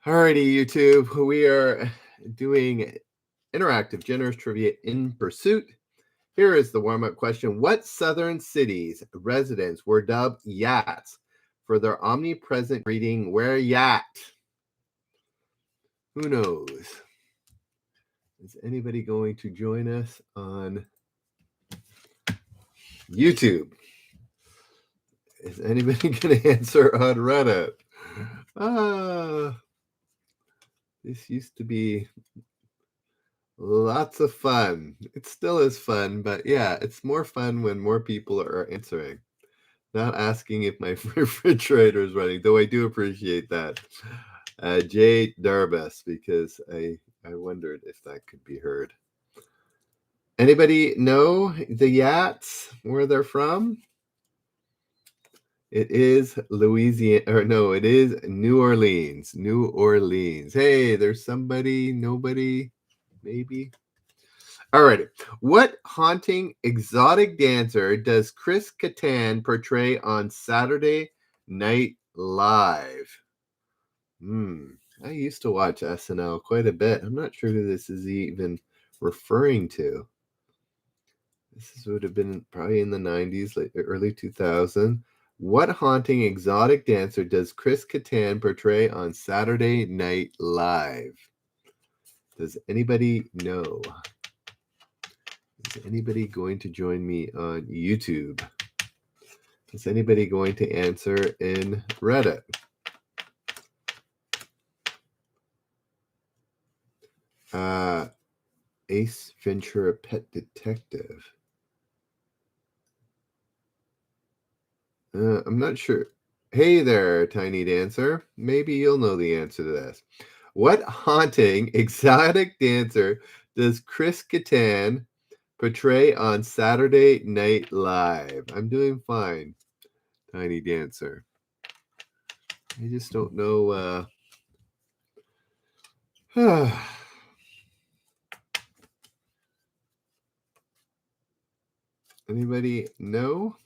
Alrighty, YouTube. We are doing interactive generous trivia in pursuit. Here is the warm-up question. What southern cities residents were dubbed Yats for their omnipresent greeting, "Where Yat?" Who knows? Is anybody going to join us on YouTube? Is anybody going to answer on Reddit? This used to be lots of fun. It still is fun, but yeah, it's more fun when more people are answering. Not asking if my refrigerator is running, though I do appreciate that. Jay Darbus, because I wondered if that could be heard. Anybody know the Yats, where they're from? It is Louisiana, or no, it is New Orleans. New Orleans. Hey, there's somebody, nobody, maybe. Alrighty. What haunting exotic dancer does Chris Kattan portray on Saturday Night Live? I used to watch SNL quite a bit. I'm not sure who this is even referring to. This would have been probably in the 90s, like early 2000s. What haunting exotic dancer does Chris Kattan portray on Saturday Night Live? Does anybody know? Is anybody going to join me on YouTube? Is anybody going to answer in Reddit? Ace Ventura Pet Detective. I'm not sure. Hey there, Tiny Dancer. Maybe you'll know the answer to this. What haunting exotic dancer does Chris Kattan portray on Saturday Night Live? I'm doing fine, Tiny Dancer. I just don't know. Anybody know?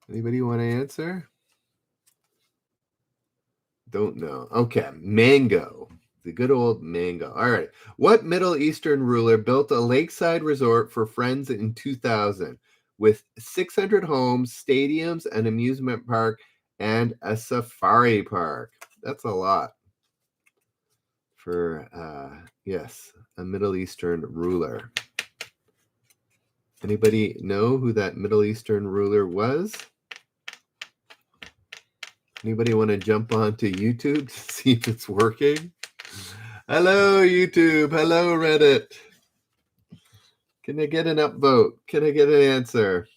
Anybody want to answer? Don't know. Okay, Mango. The good old Mango. All right. What Middle Eastern ruler built a lakeside resort for friends in 2000 with 600 homes, stadiums, an amusement park, and a safari park? That's a lot for, yes, a Middle Eastern ruler. Anybody know who that Middle Eastern ruler was? Anybody want to jump onto YouTube to see if it's working? Hello, YouTube. Hello, Reddit. Can I get an upvote? Can I get an answer?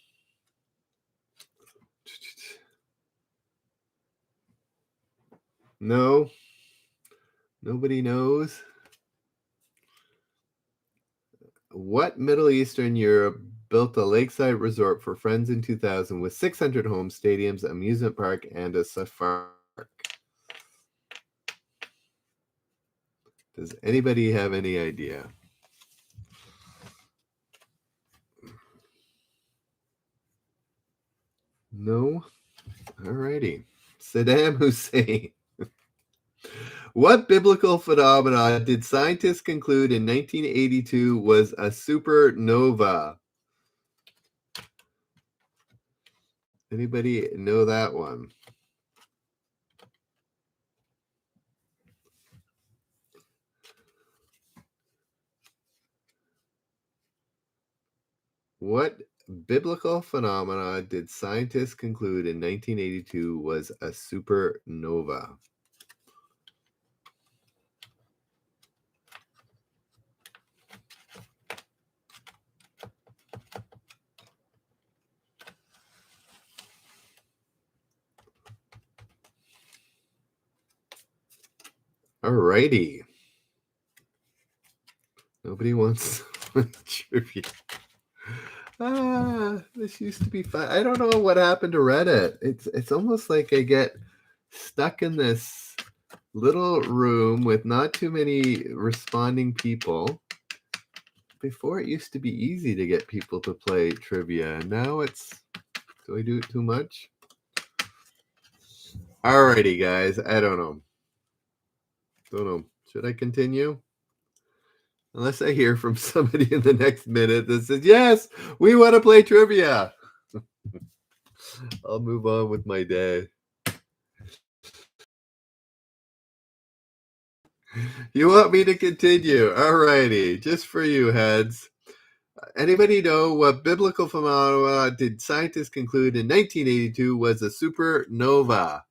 No? Nobody knows? What Middle Eastern Europe built a lakeside resort for friends in 2000 with 600 homes, stadiums, amusement park, and a safari park? Does anybody have any idea? No? Alrighty. Saddam Hussein. What biblical phenomenon did scientists conclude in 1982 was a supernova? Anybody know that one? What biblical phenomena did scientists conclude in 1982 was a supernova? Alrighty. Nobody wants trivia. This used to be fun. I don't know what happened to Reddit. It's almost like I get stuck in this little room with not too many responding people. Before it used to be easy to get people to play trivia. Now it's, do I do it too much? Alrighty, guys. I don't know. Should I continue? Unless I hear from somebody in the next minute that says, yes, we want to play trivia. I'll move on with my day. You want me to continue? Alrighty, just for you, heads. Anybody know what biblical phenomena did scientists conclude in 1982 was a supernova?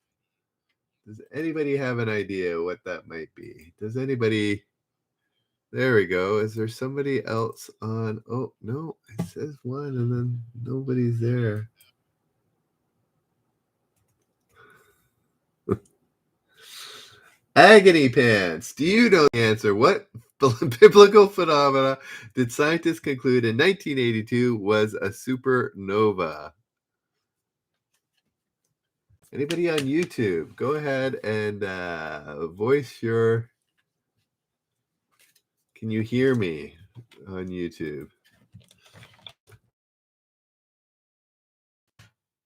Does anybody have an idea what that might be? Does anybody? There we go. Is there somebody else on? Oh, no, it says one and then nobody's there. Agony pants. Do you know the answer? What biblical phenomena did scientists conclude in 1982 was a supernova? Anybody on YouTube? Go ahead and voice your... Can you hear me on YouTube?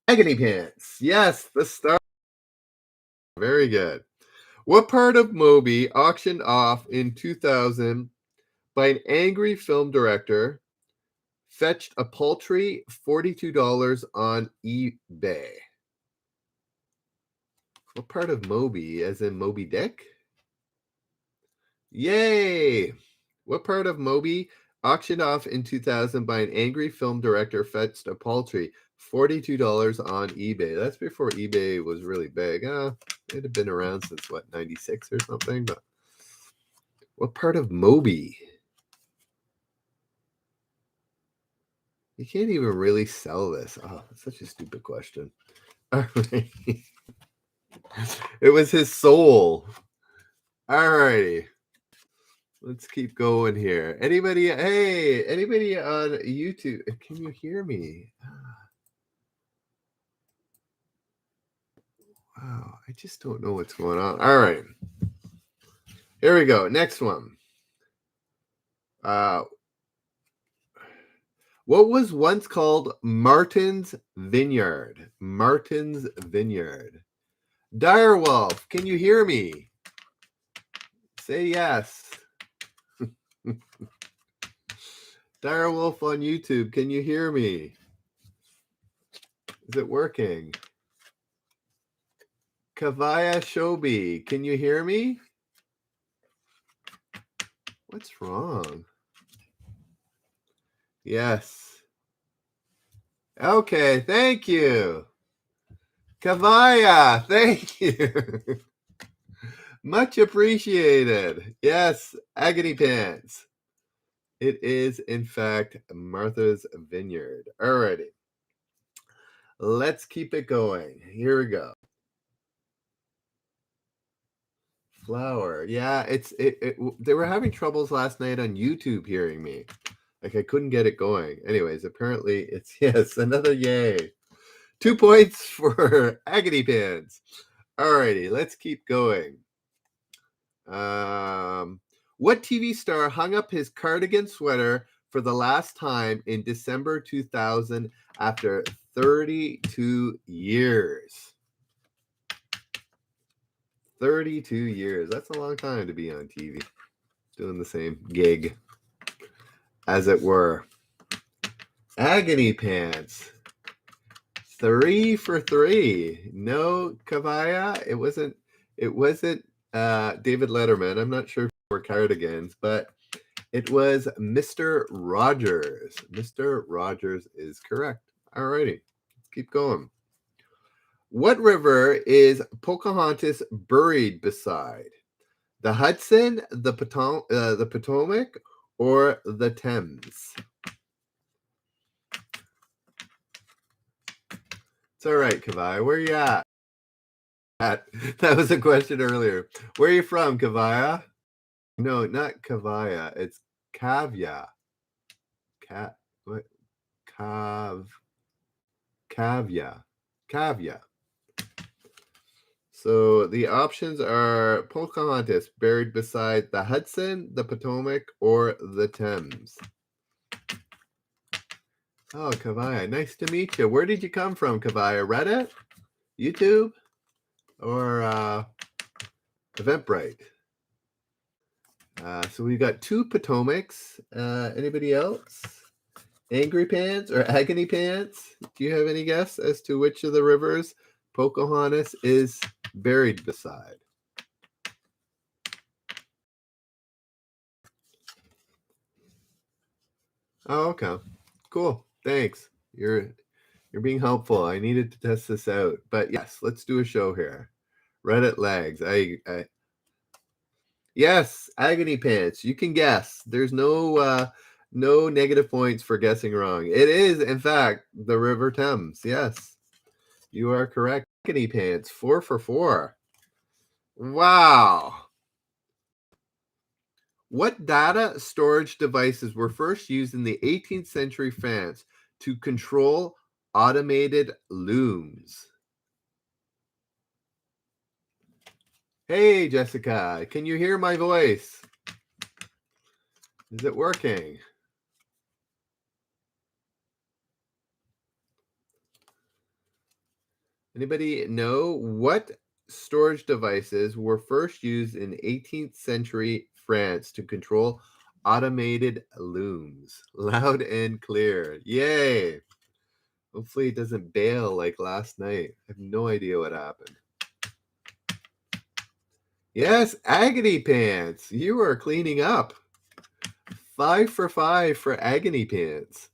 Agony pants. Yes, the star. Very good. What part of Moby auctioned off in 2000 by an angry film director fetched a paltry $42 on eBay? What part of Moby, as in Moby Dick? Yay! What part of Moby auctioned off in 2000 by an angry film director fetched a paltry $42 on eBay? That's before eBay was really big. It had been around since, what, 96 or something? But what part of Moby? You can't even really sell this. Oh, that's such a stupid question. All right. It was his soul. All righty. Let's keep going here. Anybody? Hey, anybody on YouTube? Can you hear me? Wow, I just don't know what's going on. All right. Here we go. Next one. What was once called Martin's Vineyard? Martin's Vineyard. Direwolf, can you hear me? Say yes. Direwolf on YouTube, can you hear me? Is it working? Kavaya Shobi, can you hear me? What's wrong? Yes. Okay, thank you. Kavaya, thank you. Much appreciated. Yes, Agony Pants. It is, in fact, Martha's Vineyard. Alrighty. Let's keep it going. Here we go. Flower. Yeah, they were having troubles last night on YouTube hearing me. Like I couldn't get it going. Anyways, apparently it's yes, another yay. 2 points for Agony Pants. Alrighty, let's keep going. What TV star hung up his cardigan sweater for the last time in December 2000 after 32 years? 32 years. That's a long time to be on TV. Doing the same gig, as it were. Agony Pants. 3 for 3. No, Kavaya. It wasn't David Letterman. I'm not sure if they were cardigans, but it was Mr. Rogers. Mr. Rogers is correct. Alrighty, let's keep going. What river is Pocahontas buried beside? The Hudson, the Potomac, or the Thames? It's all right, Kavaya. Where are you at? That was a question earlier. Where are you from, Kavaya? No, not Kavaya. It's Kavya. What? Kavya. Kavya. So the options are Pocahontas buried beside the Hudson, the Potomac, or the Thames. Oh, Kavaya, nice to meet you. Where did you come from, Kavaya? Reddit? YouTube? Or Eventbrite? So we've got two Potomacs. Anybody else? Angry Pants or Agony Pants? Do you have any guess as to which of the rivers Pocahontas is buried beside? Oh, okay. Cool. Thanks. You're being helpful. I needed to test this out. But yes, let's do a show here. Reddit lags. Yes, Agony Pants. You can guess. There's no negative points for guessing wrong. It is, in fact, the River Thames. Yes. You are correct. Agony Pants, 4 for 4. Wow. What data storage devices were first used in the 18th century France to control automated looms? Hey, Jessica, can you hear my voice? Is it working? Anybody know what storage devices were first used in 18th century France to control automated looms? Loud and clear. Yay. Hopefully it doesn't bail like last night. I have no idea what happened. Yes, Agony Pants. You are cleaning up. 5 for 5 for Agony Pants.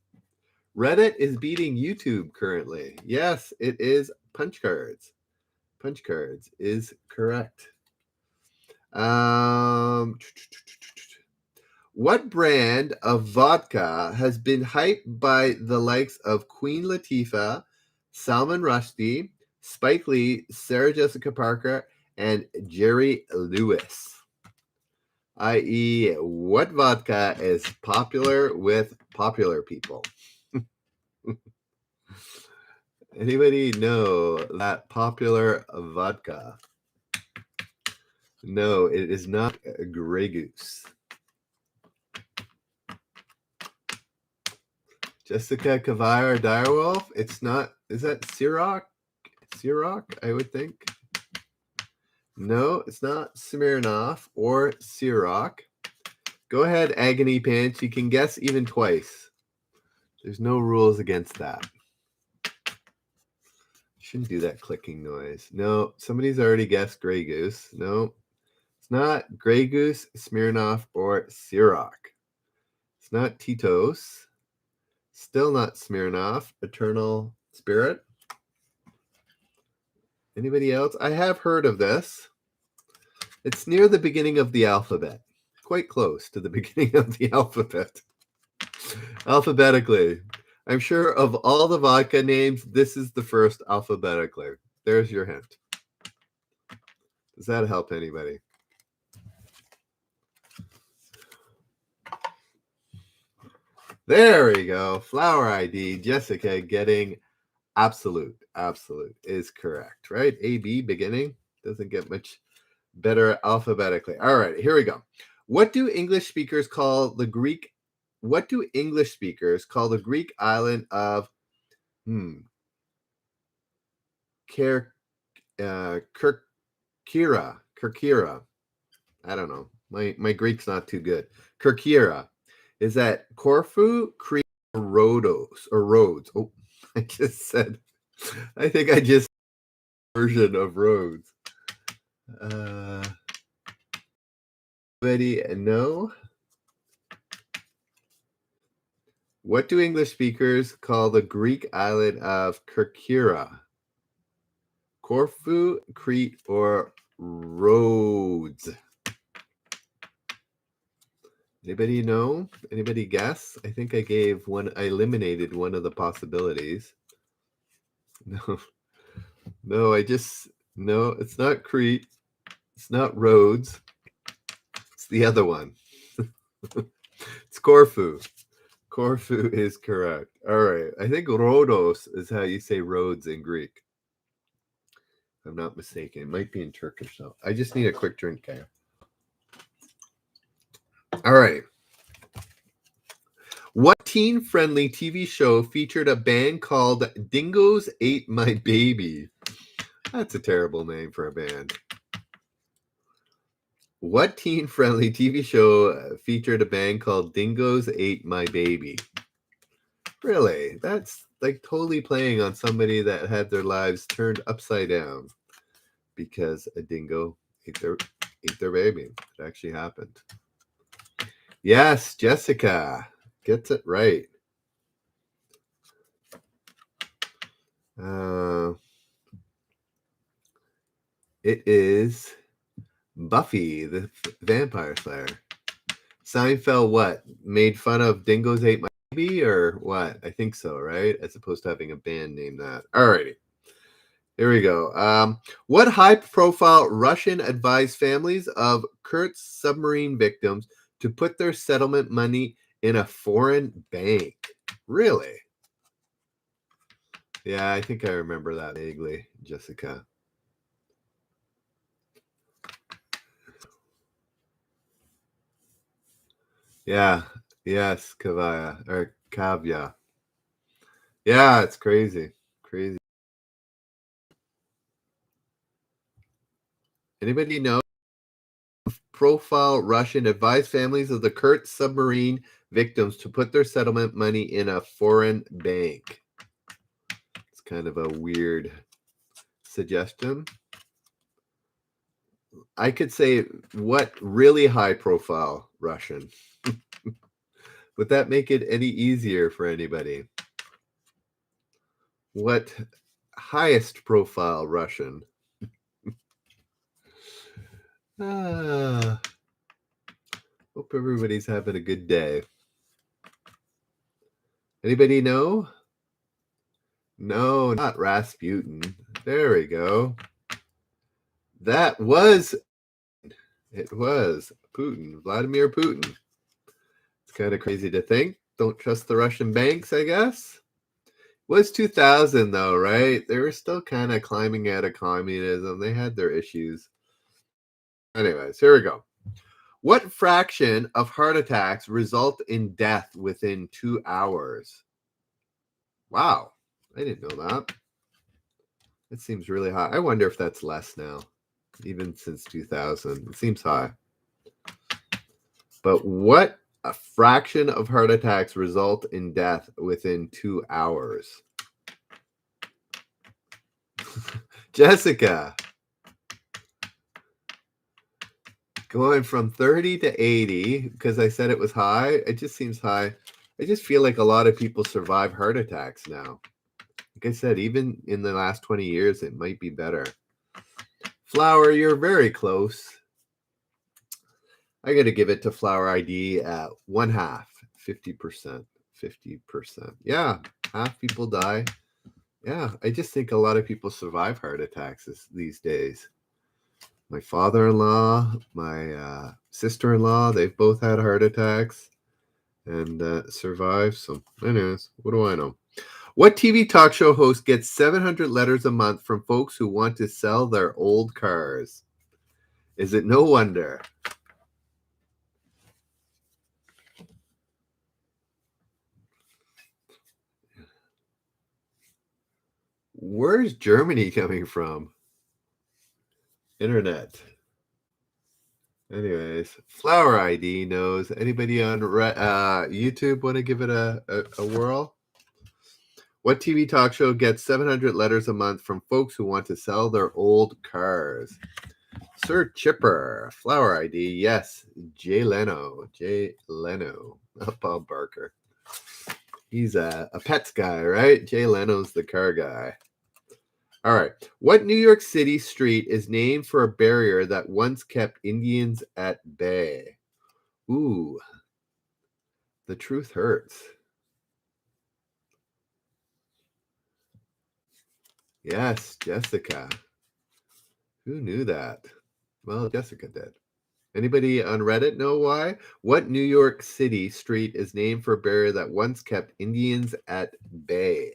Reddit is beating YouTube currently. Yes, it is Punch Cards. Punch Cards is correct. What brand of vodka has been hyped by the likes of Queen Latifah, Salman Rushdie, Spike Lee, Sarah Jessica Parker, and Jerry Lewis? I.e., what vodka is popular with popular people? Anybody know that popular vodka? No, it is not Grey Goose. Jessica Kavire Direwolf. It's not. Is that Ciroc? Ciroc, I would think. No, it's not Smirnoff or Ciroc. Go ahead, Agony Pants. You can guess even twice. There's no rules against that. Shouldn't do that clicking noise. No, somebody's already guessed Grey Goose. No, it's not Grey Goose, Smirnoff, or Ciroc. It's not Tito's. Still not Smirnoff. Eternal Spirit. Anybody else? I have heard of this. It's near the beginning of the alphabet. Quite close to the beginning of the alphabet. Alphabetically. I'm sure of all the vodka names, this is the first alphabetically. There's your hint. Does that help anybody? There we go. Flower ID. Jessica getting absolute. Absolute is correct, right? AB, beginning. Doesn't get much better alphabetically. All right, here we go. What do English speakers call the Greek island of Kerkyra? I don't know. My Greek's not too good. Kerkyra. Is that Corfu, Crete, or Rhodes? Oh, I think I just version of Rhodes. Anybody know? What do English speakers call the Greek island of Kerkyra? Corfu, Crete, or Rhodes? Anybody know? Anybody guess? I think I eliminated one of the possibilities. No, no, it's not Crete. It's not Rhodes. It's the other one. It's Corfu. Corfu is correct. All right. I think Rhodos is how you say roads in Greek. If I'm not mistaken. It might be in Turkish, though. I just need a quick drink, okay? All right. What teen-friendly TV show featured a band called Dingoes Ate My Baby? That's a terrible name for a band. What teen-friendly TV show featured a band called Dingoes Ate My Baby? Really? That's like totally playing on somebody that had their lives turned upside down because a dingo ate their baby. It actually happened. Yes, Jessica gets it right. It is Buffy the Vampire Slayer. Seinfeld what? Made fun of Dingoes Ate My Baby or what? I think so, right? As opposed to having a band name that. Alrighty. Here we go. What high-profile Russian advised families of Kurt's submarine victims to put their settlement money in a foreign bank? Really? Yeah, I think I remember that vaguely, Jessica. Yeah. Yes, Kavya or Kavya. Yeah, it's crazy. Crazy. Anybody know profile Russian advised families of the Kurt submarine victims to put their settlement money in a foreign bank? It's kind of a weird suggestion. I could say what really high profile Russian. Would that make it any easier for anybody? What highest profile Russian? Hope everybody's having a good day. Anybody know? No, not Rasputin. There we go. That was, it was Putin, Vladimir Putin. It's kind of crazy to think. Don't trust the Russian banks, I guess. It was 2000 though, right? They were still kind of climbing out of communism. They had their issues. Anyways, here we go. What fraction of heart attacks result in death within 2 hours? Wow, I didn't know that. It seems really high. I wonder if that's less now, even since 2000. It seems high. But what a fraction of heart attacks result in death within 2 hours? Jessica. Going from 30 to 80, because I said it was high, it just seems high. I just feel like a lot of people survive heart attacks now. Like I said, even in the last 20 years, it might be better. Flower, you're very close. I got to give it to Flower ID at 1/2, 50%. 50%. Yeah, half people die. Yeah, I just think a lot of people survive heart attacks these days. My father-in-law, my sister-in-law, they've both had heart attacks and survived. So anyways, what do I know? What TV talk show host gets 700 letters a month from folks who want to sell their old cars? Is it No Wonder? Where's Germany coming from? Internet. Anyways, Flower ID knows. Anybody on YouTube want to give it a whirl? What TV talk show gets 700 letters a month from folks who want to sell their old cars? Sir Chipper, Flower ID, yes. Jay Leno, not Bob Barker. He's a pets guy, right? Jay Leno's the car guy. All right. What New York City street is named for a barrier that once kept Indians at bay? Ooh, the truth hurts. Yes, Jessica. Who knew that? Well, Jessica did. Anybody on Reddit know why? What New York City street is named for a barrier that once kept Indians at bay?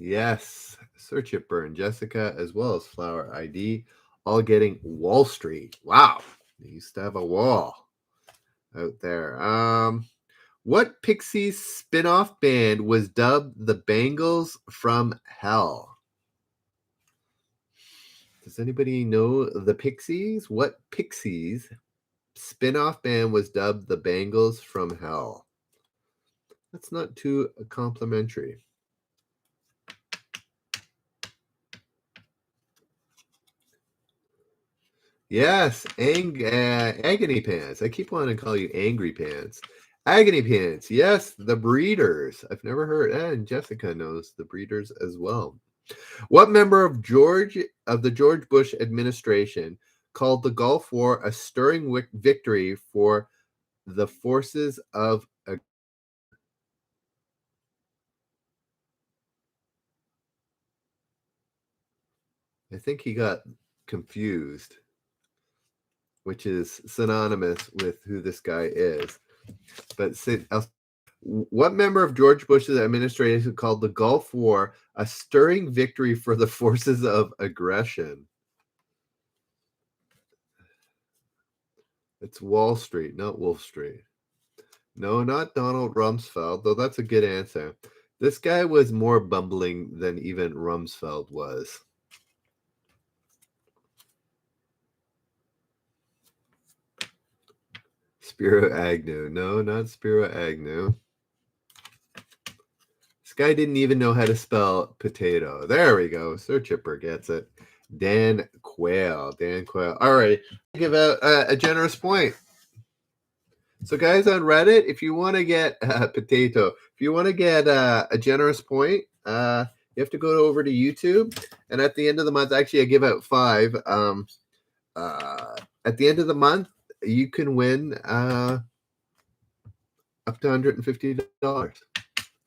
Yes, Sir Chipper and Jessica, as well as Flower ID, all getting Wall Street. Wow. They used to have a wall out there. What Pixies spin-off band was dubbed the Bangles from Hell? Does anybody know the Pixies? What Pixies spin-off band was dubbed the Bangles from Hell? That's not too complimentary. Yes, Agony Pants. I keep wanting to call you Angry Pants. Agony Pants. Yes, the Breeders. I've never heard. And Jessica knows the Breeders as well. What member of the George Bush administration called the Gulf War a stirring victory for the forces of I think he got confused, which is synonymous with who this guy is. But what member of George Bush's administration called the Gulf War a stirring victory for the forces of aggression? It's Wall Street, not Wolf Street. No, not Donald Rumsfeld, though that's a good answer. This guy was more bumbling than even Rumsfeld was. Spiro Agnew. No, not Spiro Agnew. This guy didn't even know how to spell potato. There we go. Sir Chipper gets it. Dan Quayle. Dan Quayle. All right. Give out a generous point. So, guys, on Reddit, if you want to get potato, if you want to get a generous point, you have to go over to YouTube. And at the end of the month, actually, I give out 5. At the end of the month, you can win up to $150.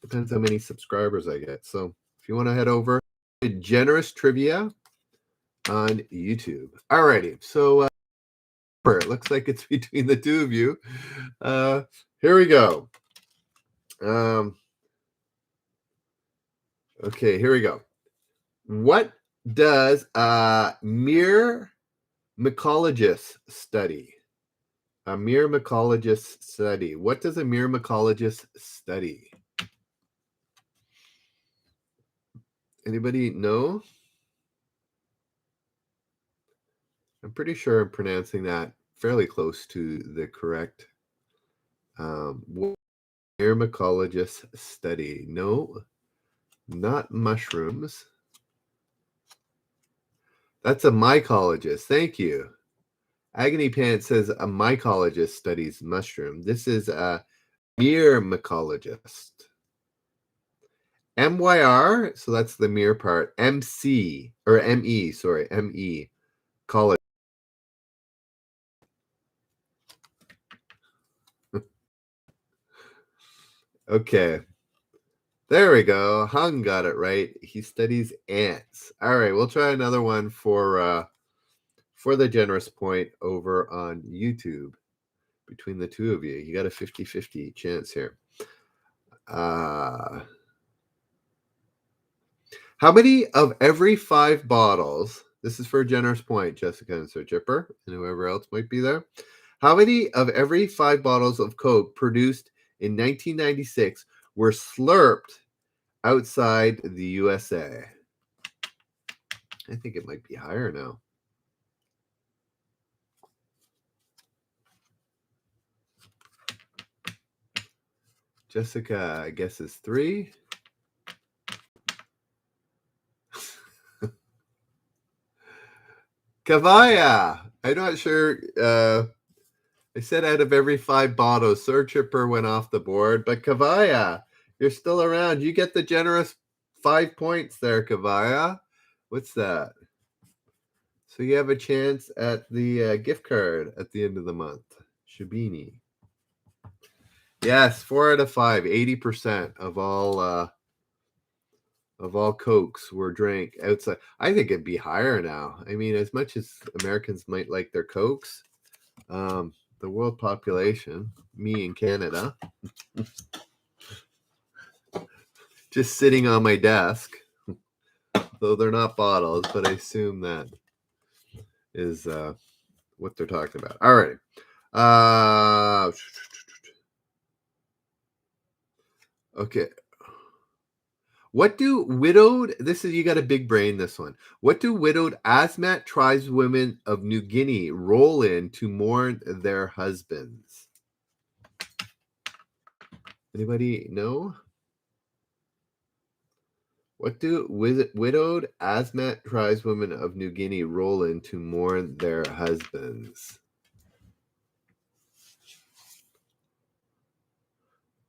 Depends how many subscribers I get. So if you want to head over to Generous Trivia on YouTube. Alrighty. So it looks like it's between the two of you. Here we go. Okay, here we go. What does a myrmecologist study? A myrmecologist study. What does a myrmecologist study? Anybody know? I'm pretty sure I'm pronouncing that fairly close to the correct myrmecologist study. No, not mushrooms. That's a mycologist. Thank you. Agony Pants says a mycologist studies mushroom. This is a myrmecologist. MYR, so that's the mere part. MC, or ME, sorry, ME, college. Okay. There we go. Hung got it right. He studies ants. All right, we'll try another one for the generous point over on YouTube between the two of you. You got a 50-50 chance here. How many of every 5 bottles, this is for a generous point, Jessica and Sir Chipper, and whoever else might be there. How many of every 5 bottles of Coke produced in 1996 were slurped outside the USA? I think it might be higher now. Jessica, I guess, is 3. Kavaya. I'm not sure. I said out of every 5 bottles, Sir Chipper went off the board, but Kavaya, you're still around. You get the generous 5 points there, Kavaya. What's that? So you have a chance at the gift card at the end of the month. Shabini. Yes, 4 out of 5, 80% of all Cokes were drank outside. I think it'd be higher now. I mean, as much as Americans might like their Cokes, the world population, me in Canada, just sitting on my desk, though they're not bottles, but I assume that is what they're talking about. All right. Okay. What do widowed, this is, you got a big brain, this one. What do widowed Asmat tribeswomen of New Guinea roll in to mourn their husbands? Anybody know? What do widowed Asmat tribeswomen of New Guinea roll in to mourn their husbands?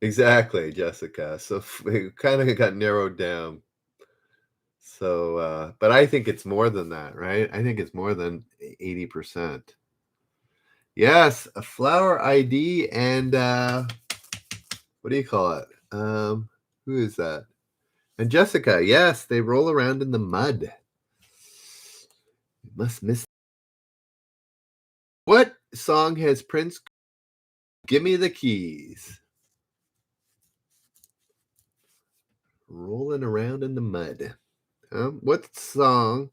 Exactly, Jessica. So it kind of got narrowed down. So, but I think it's more than that, right? I think it's more than 80%. Yes, a flower ID and what do you call it? Who is that? And Jessica, yes, they roll around in the mud. You must miss. What song has Prince? Give me the keys. Rolling around in the mud. What song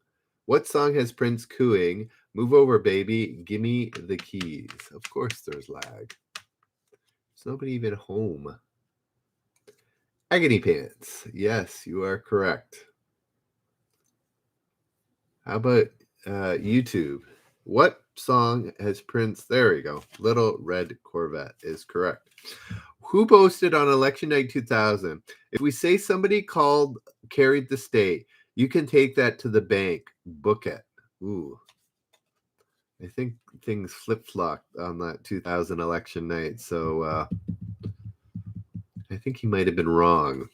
has Prince cooing? Move over, baby. Give me the keys. Of course there's lag. There's nobody even home. Agony pants. Yes, you are correct. How about YouTube? What song has Prince? There we go. Little Red Corvette is correct. Who boasted on election night 2000? If we say somebody carried the state, you can take that to the bank. Book it. Ooh. I think things flip-flopped on that 2000 election night. So I think he might have been wrong.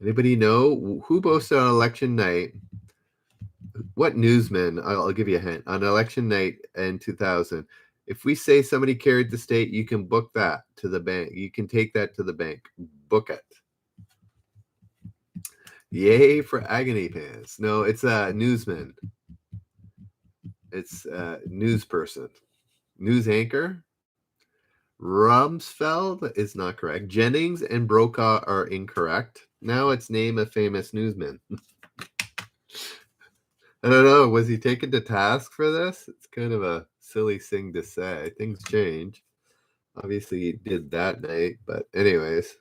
Anybody know who boasted on election night? What newsman? I'll give you a hint. On election night in 2000, if we say somebody carried the state, you can book that to the bank. You can take that to the bank. Book it. Yay for agony pants. No, it's a newsman. It's a news person. News anchor. Rumsfeld is not correct. Jennings and Brokaw are incorrect. Now it's name a famous newsman. I don't know. Was he taken to task for this? It's kind of a silly thing to say. Things change. Obviously, he did that night. But anyways.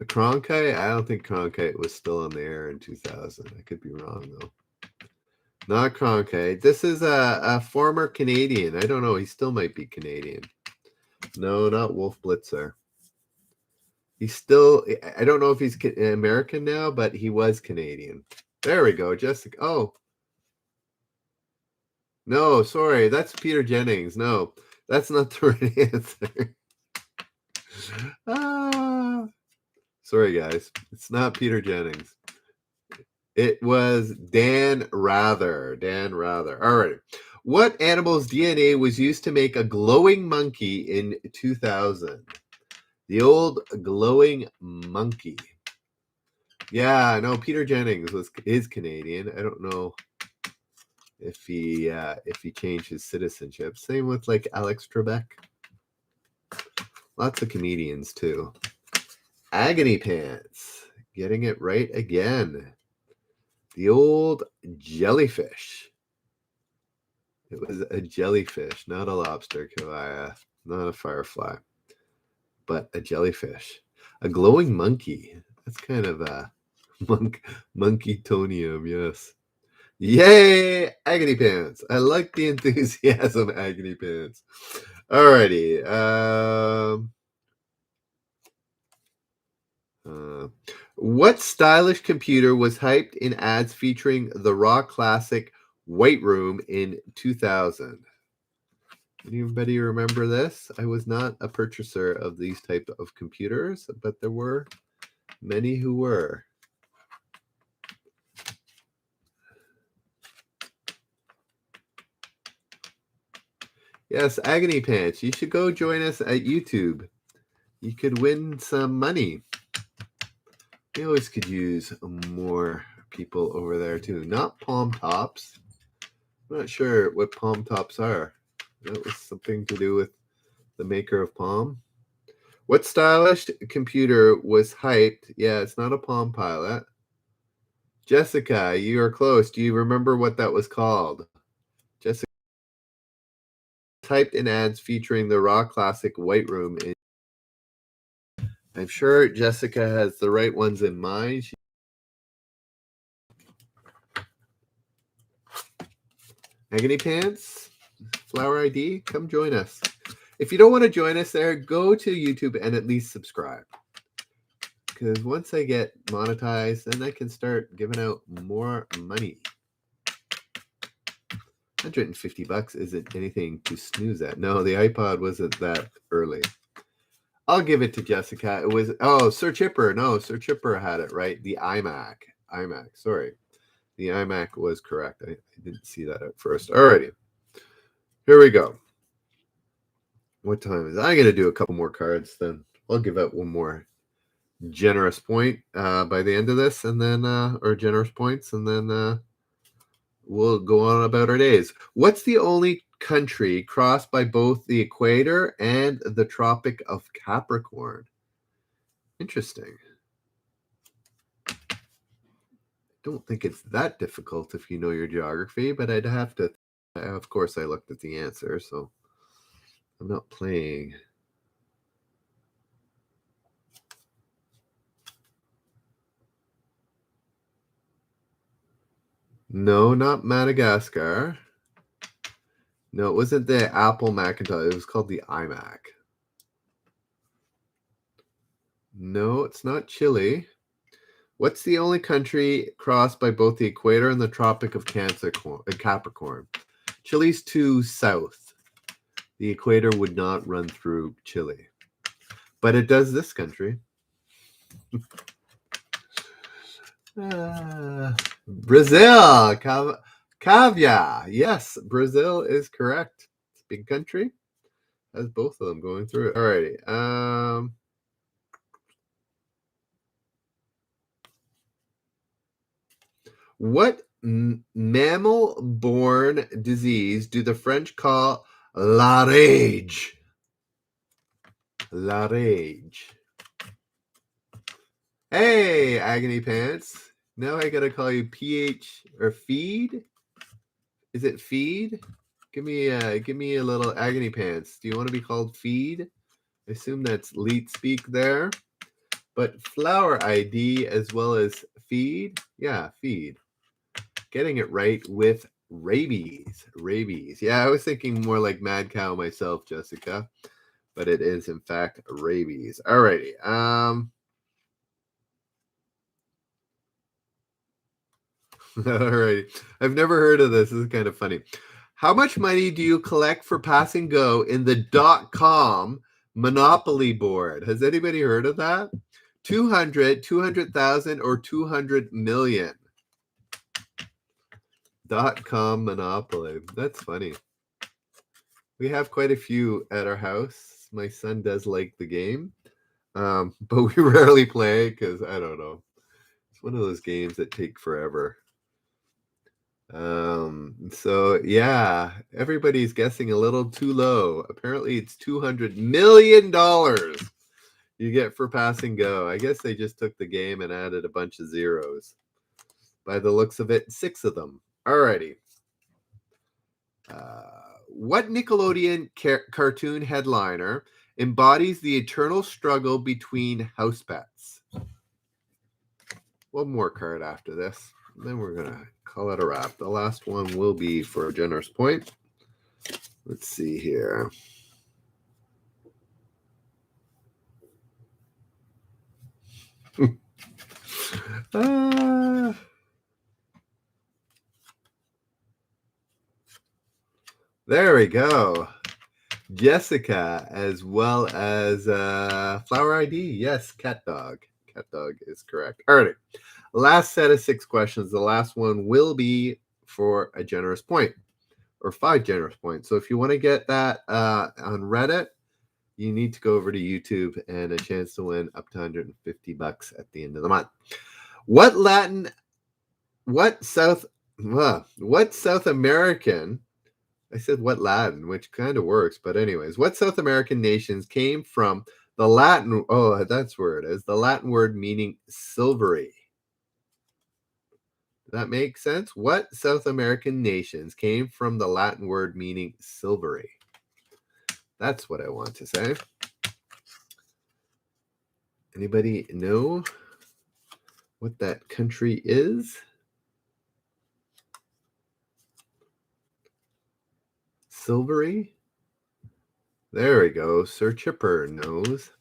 Cronkite? I don't think Cronkite was still on the air in 2000. I could be wrong, though. Not Cronkite. This is a former Canadian. I don't know. He still might be Canadian. No, not Wolf Blitzer. He's still, I don't know if he's American now, but he was Canadian. There we go, Jessica. Oh. No, sorry. That's Peter Jennings. No, that's not the right answer. Sorry, guys. It's not Peter Jennings. It was Dan Rather. Dan Rather. All right. What animal's DNA was used to make a glowing monkey in 2000? The old glowing monkey. Yeah, no, Peter Jennings is Canadian. I don't know if he changed his citizenship. Same with like Alex Trebek. Lots of comedians too. Agony pants. Getting it right again. The old jellyfish. It was a jellyfish, not a lobster, Kavaya, not a firefly, but a jellyfish. A glowing monkey. That's kind of a monkeytonium, yes. Yay, agony pants. I like the enthusiasm, agony pants. Alrighty. What stylish computer was hyped in ads featuring the raw classic White Room in 2000? Anybody remember this? I was not a purchaser of these type of computers, but there were many who were. Yes, Agony Pants. You should go join us at YouTube. You could win some money. We always could use more people over there too. Not palm tops. I'm not sure what palm tops are. That was something to do with the maker of palm. What stylish computer was hyped? Yeah, it's not a Palm Pilot. Jessica, you are close. Do you remember what that was called? Jessica typed in ads featuring the rock classic White Room. I'm sure Jessica has the right ones in mind. Agony Pants, Flower ID, come join us. If you don't want to join us there, go to YouTube and at least subscribe. Because once I get monetized, then I can start giving out more money. $150 isn't anything to snooze at. No, the iPod wasn't that early. I'll give it to Jessica. It was, Sir Chipper. No, Sir Chipper had it right. The iMac. Sorry. The iMac was correct. I didn't see that at first. Alrighty. Here we go. What time is it? I'm going to do a couple more cards, then I'll give out one more generous point by the end of this, and then, or generous points, and then we'll go on about our days. What's the only country crossed by both the Equator and the Tropic of Capricorn? Interesting. Don't think it's that difficult if you know your geography, but I'd have to. Of course, I looked at the answer, so I'm not playing. No, not Madagascar. No, it wasn't the Apple Macintosh. It was called the iMac. No, it's not Chile. What's the only country crossed by both the Equator and the Tropic of Capricorn? Chile's to south. The Equator would not run through Chile. But it does this country. Brazil. Caviar. Yes, Brazil is correct. It's a big country. Has both of them going through it. Alrighty. What mammal-borne disease do the French call la rage? La rage. Hey, Agony Pants. Now I gotta call you PH or Feed. Is it Feed? Give me a little Agony Pants. Do you want to be called Feed? I assume that's leet speak there. But Flower ID as well as Feed. Yeah, Feed. Getting it right with rabies. Rabies. Yeah, I was thinking more like mad cow myself, Jessica. But it is, in fact, rabies. Alrighty. Alrighty. I've never heard of this. This is kind of funny. How much money do you collect for pass and go in the .com Monopoly board? Has anybody heard of that? 200, 200,000, or 200 million? .com Monopoly. That's funny. We have quite a few at our house. My son does like the game, but we rarely play because I don't know. It's one of those games that take forever. So yeah, everybody's guessing a little too low. Apparently, it's $200 million you get for pass and go. I guess they just took the game and added a bunch of zeros. By the looks of it, 6 of them. Alrighty. What Nickelodeon cartoon headliner embodies the eternal struggle between house pets? One more card after this. Then we're going to call it a wrap. The last one will be for a generous point. Let's see here. There we go. Jessica, as well as Flower ID. Yes, Cat Dog. Cat Dog is correct. All right. Last set of 6 questions. The last one will be for a generous point or 5 generous points. So if you want to get that on Reddit, you need to go over to YouTube and a chance to win up to $150 at the end of the month. What South American, I said what Latin, which kind of works, but anyways, what South American nations came from The Latin, oh, that's where it is. The Latin word meaning silvery. Does that make sense? What South American nations came from the Latin word meaning silvery? That's what I want to say. Anybody know what that country is? Silvery? There we go. Sir Chipper knows.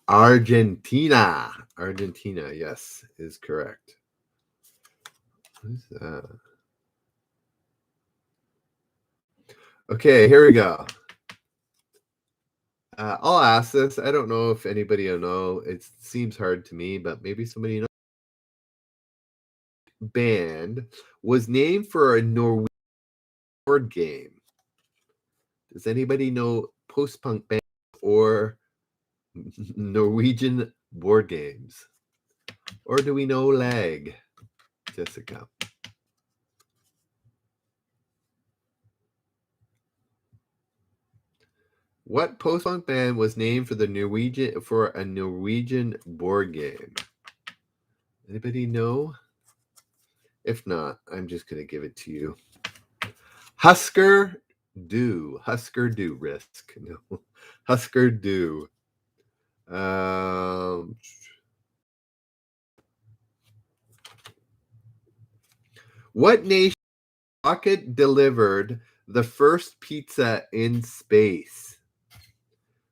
Argentina. Argentina, yes, is correct. Who's that? Okay, here we go. I'll ask this. I don't know if anybody will know. It seems hard to me, but maybe somebody knows. Band was named for a Norwegian board game. Does anybody know post-punk band or Norwegian board games? Or do we know lag, Jessica? What post-punk band was named for a Norwegian board game? Anybody know? If not, I'm just going to give it to you. Husker Du. Husker Du. Risk. No. Husker Du. What nation rocket delivered the first pizza in space?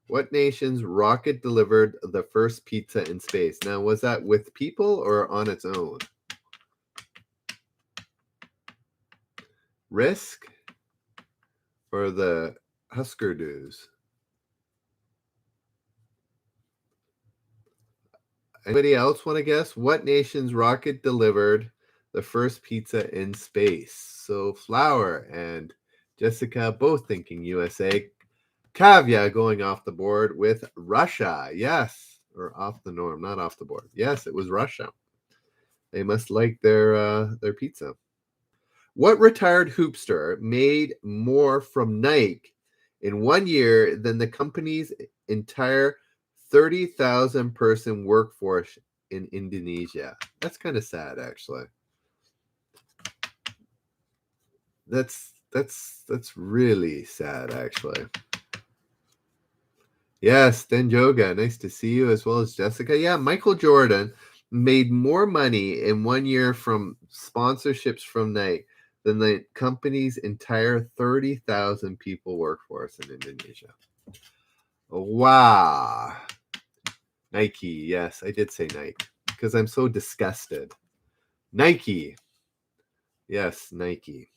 What nation's rocket delivered the first pizza in space? Now, was that with people or on its own? Risk or the Husker Du's? Anybody else want to guess? What nation's rocket delivered the first pizza in space? So Flower and Jessica both thinking USA. Kavya going off the board with Russia. Yes. Or off the norm, not off the board. Yes, it was Russia. They must like their pizza. What retired hoopster made more from Nike in 1 year than the company's entire 30,000 person workforce in Indonesia? That's kind of sad, actually. That's really sad, actually. Yes, Denjoga, nice to see you, as well as Jessica. Yeah, Michael Jordan made more money in 1 year from sponsorships from Nike than the company's entire 30,000 people workforce in Indonesia. Wow. Nike, yes, I did say Nike because I'm so disgusted. Nike. Yes, Nike.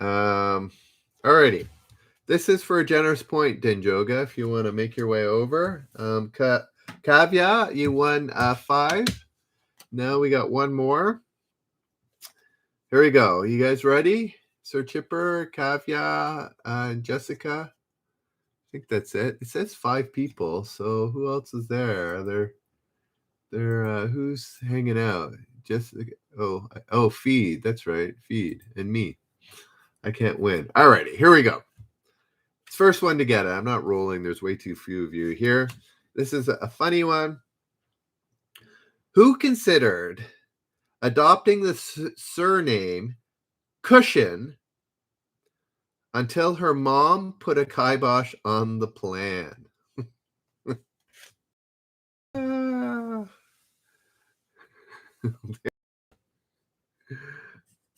Alrighty. This is for a generous point, Denjoga, if you want to make your way over. Kavya, you won 5. Now we got one more. Here we go. You guys ready? Sir Chipper, Kavya, and Jessica. I think that's it. It says 5 people. So who else is there? Who's hanging out? Jessica. Oh, Feed. That's right. Feed and me. I can't win. Alrighty, here we go. It's first one to get it. I'm not rolling. There's way too few of you here. This is a funny one. Who considered adopting the surname Cushion until her mom put a kibosh on the plan?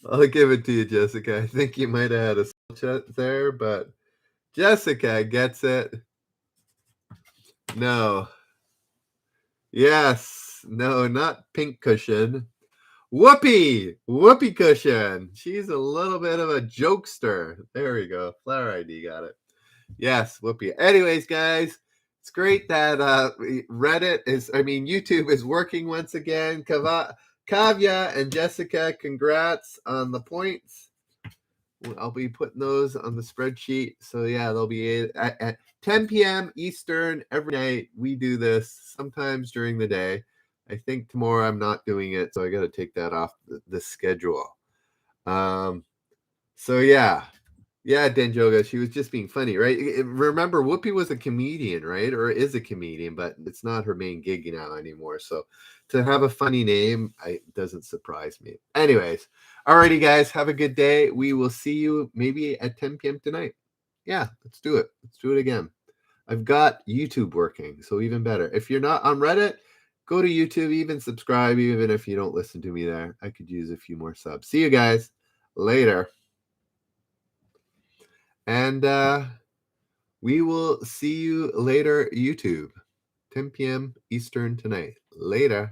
I'll give it to you, Jessica. I think you might have had a chat there, but Jessica gets it. No. Yes. No, not Pink Cushion. Whoopee Cushion. She's a little bit of a jokester. There we go. Flower ID got it. Yes, Whoopee. Anyways, guys, it's great that YouTube is working once again. Kavya and Jessica, congrats on the points. I'll be putting those on the spreadsheet. So yeah, they'll be at 10 p.m. Eastern every night. We do this sometimes during the day. I think tomorrow I'm not doing it, so I got to take that off the schedule. So yeah, Yeah, Denjoga, she was just being funny, right? Remember, Whoopi was a comedian, right? Or is a comedian, but it's not her main gig now anymore. So to have a funny name, doesn't surprise me. Anyways, alrighty, guys, have a good day. We will see you maybe at 10 p.m. tonight. Yeah, let's do it. Let's do it again. I've got YouTube working, so even better. If you're not on Reddit, go to YouTube, even subscribe, even if you don't listen to me there. I could use a few more subs. See you guys later. And we will see you later, YouTube, 10 p.m. Eastern tonight. Later.